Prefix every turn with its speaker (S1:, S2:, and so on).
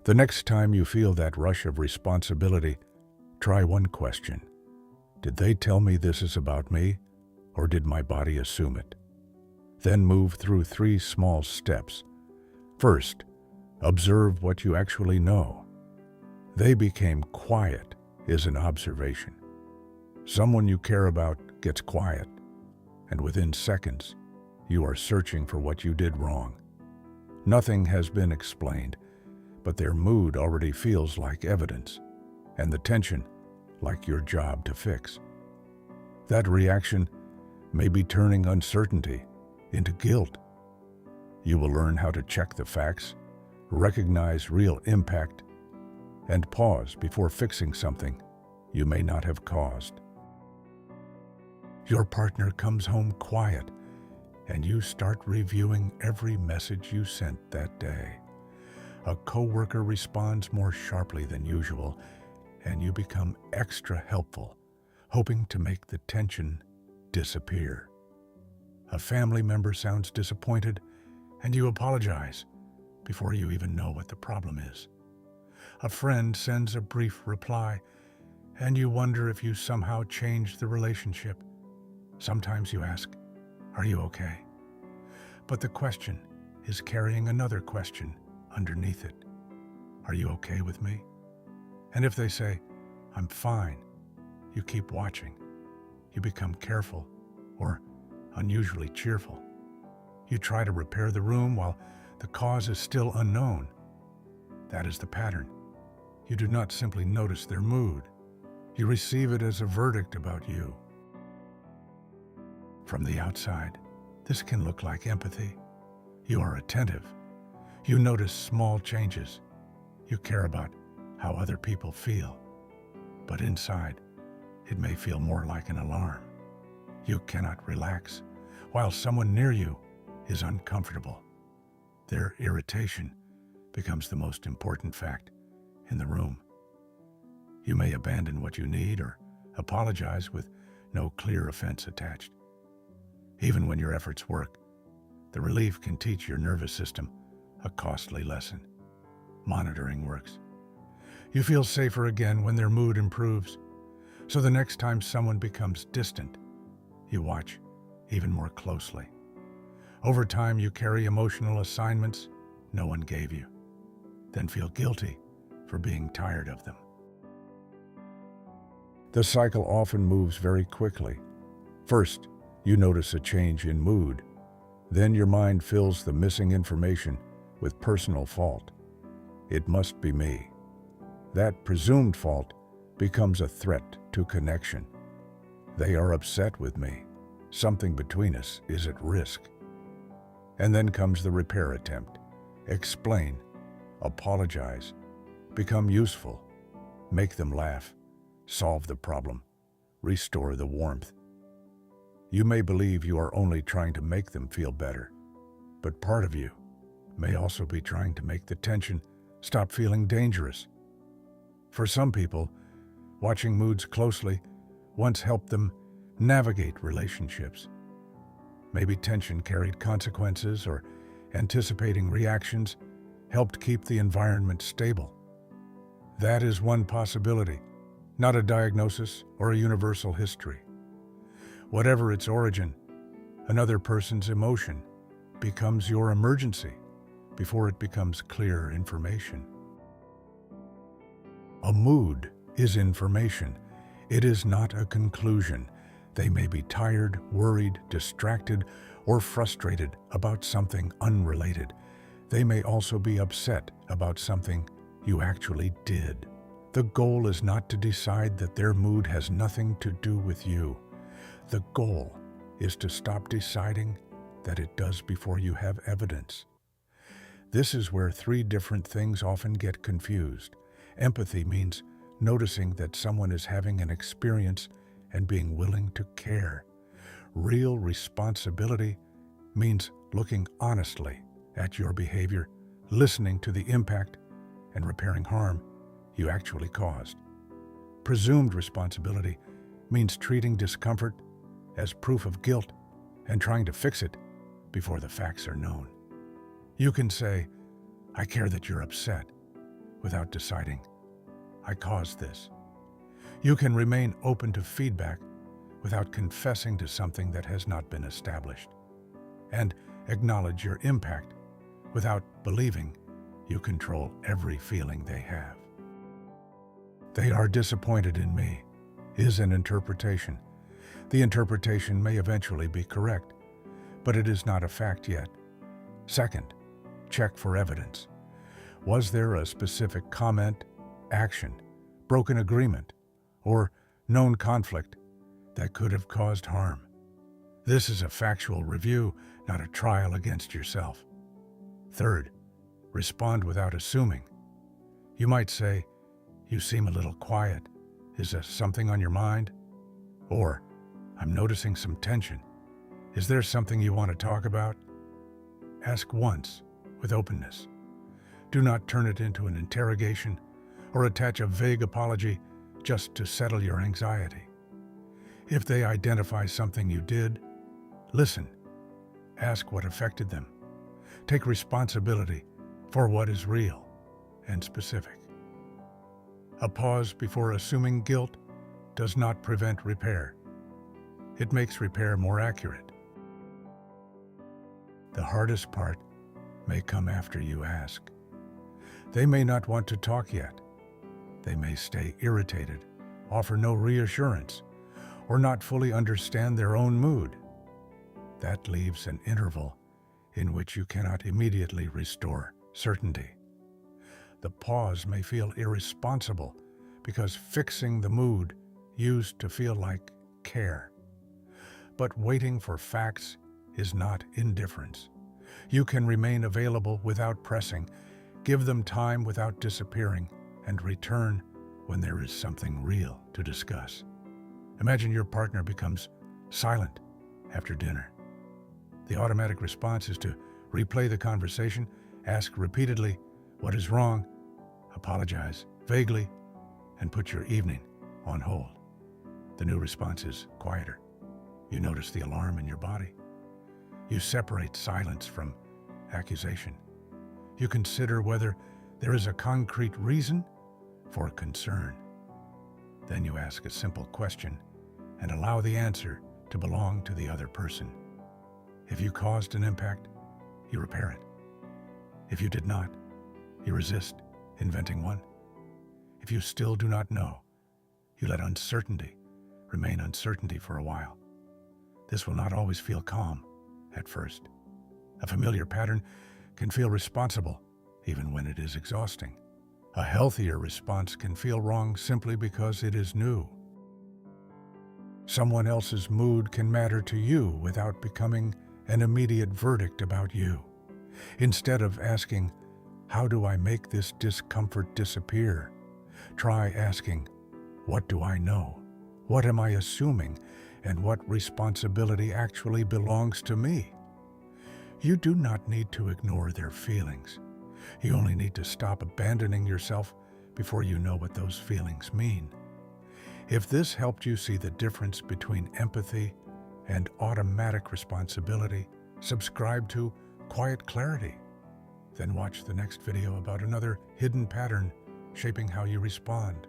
S1: The next time you feel that rush of responsibility, try one question. Did they tell me this is about me, or did my body assume it? Then move through 3 small steps. First, observe what you actually know. They became quiet is an observation. Someone you care about gets quiet, and within seconds, you are searching for what you did wrong. Nothing has been explained, but their mood already feels like evidence, and the tension like your job to fix. That reaction may be turning uncertainty into guilt. You will learn how to check the facts, recognize real impact, and pause before fixing something you may not have caused. Your partner comes home quiet, and you start reviewing every message you sent that day. A coworker responds more sharply than usual, and you become extra helpful, hoping to make the tension disappear. A family member sounds disappointed, and you apologize before you even know what the problem is. A friend sends a brief reply, and you wonder if you somehow changed the relationship. Sometimes you ask, "Are you okay?" But the question is carrying another question underneath it. Are you okay with me? And if they say, "I'm fine," you keep watching. You become careful or unusually cheerful. You try to repair the room while the cause is still unknown. That is the pattern. You do not simply notice their mood. You receive it as a verdict about you. From the outside, this can look like empathy. You are attentive. You notice small changes. You care about how other people feel. But inside, it may feel more like an alarm. You cannot relax, while someone near you is uncomfortable. Their irritation becomes the most important fact in the room. You may abandon what you need or apologize with no clear offense attached. Even when your efforts work, the relief can teach your nervous system a costly lesson. Monitoring works. You feel safer again when their mood improves. So the next time someone becomes distant, you watch even more closely. Over time, you carry emotional assignments no one gave you, then feel guilty for being tired of them. The cycle often moves very quickly. First, you notice a change in mood. Then your mind fills the missing information with personal fault. It must be me. That presumed fault becomes a threat to connection. They are upset with me. Something between us is at risk. And then comes the repair attempt. Explain, apologize, become useful, make them laugh, solve the problem, restore the warmth. You may believe you are only trying to make them feel better, but part of you may also be trying to make the tension stop feeling dangerous. For some people, watching moods closely once helped them navigate relationships. Maybe tension carried consequences, or anticipating reactions helped keep the environment stable. That is one possibility, not a diagnosis or a universal history. Whatever its origin, another person's emotion becomes your emergency before it becomes clear information. A mood is information. It is not a conclusion. They may be tired, worried, distracted, or frustrated about something unrelated. They may also be upset about something you actually did. The goal is not to decide that their mood has nothing to do with you. The goal is to stop deciding that it does before you have evidence. This is where 3 different things often get confused. Empathy means noticing that someone is having an experience and being willing to care. Real responsibility means looking honestly at your behavior, listening to the impact, and repairing harm you actually caused. Presumed responsibility means treating discomfort as proof of guilt and trying to fix it before the facts are known. You can say, "I care that you're upset," without deciding, I caused this. You can remain open to feedback without confessing to something that has not been established, and acknowledge your impact without believing you control every feeling they have. They are disappointed in me is an interpretation. The interpretation may eventually be correct, but it is not a fact yet. Second, check for evidence. Was there a specific comment, action, broken agreement, or known conflict that could have caused harm? This is a factual review, not a trial against yourself. Third, respond without assuming. You might say, "You seem a little quiet. Is there something on your mind?" Or, "I'm noticing some tension. Is there something you want to talk about?" Ask once, with openness. Do not turn it into an interrogation or attach a vague apology just to settle your anxiety. If they identify something you did, listen. Ask what affected them. Take responsibility for what is real and specific. A pause before assuming guilt does not prevent repair. It makes repair more accurate. The hardest part may come after you ask. They may not want to talk yet. They may stay irritated, offer no reassurance, or not fully understand their own mood. That leaves an interval in which you cannot immediately restore certainty. The pause may feel irresponsible because fixing the mood used to feel like care. But waiting for facts is not indifference. You can remain available without pressing, give them time without disappearing, and return when there is something real to discuss. Imagine your partner becomes silent after dinner. The automatic response is to replay the conversation, ask repeatedly, "What is wrong?" apologize vaguely, and put your evening on hold. The new response is quieter. You notice the alarm in your body. You separate silence from accusation. You consider whether there is a concrete reason for concern. Then you ask a simple question and allow the answer to belong to the other person. If you caused an impact, you repair it. If you did not, you resist inventing one. If you still do not know, you let uncertainty remain uncertainty for a while. This will not always feel calm at first. A familiar pattern can feel responsible even when it is exhausting. A healthier response can feel wrong simply because it is new. Someone else's mood can matter to you without becoming an immediate verdict about you. Instead of asking, "How do I make this discomfort disappear?" try asking, "What do I know? What am I assuming? And what responsibility actually belongs to me?" You do not need to ignore their feelings. You only need to stop abandoning yourself before you know what those feelings mean. If this helped you see the difference between empathy and automatic responsibility, subscribe to Quiet Clarity. Then watch the next video about another hidden pattern shaping how you respond.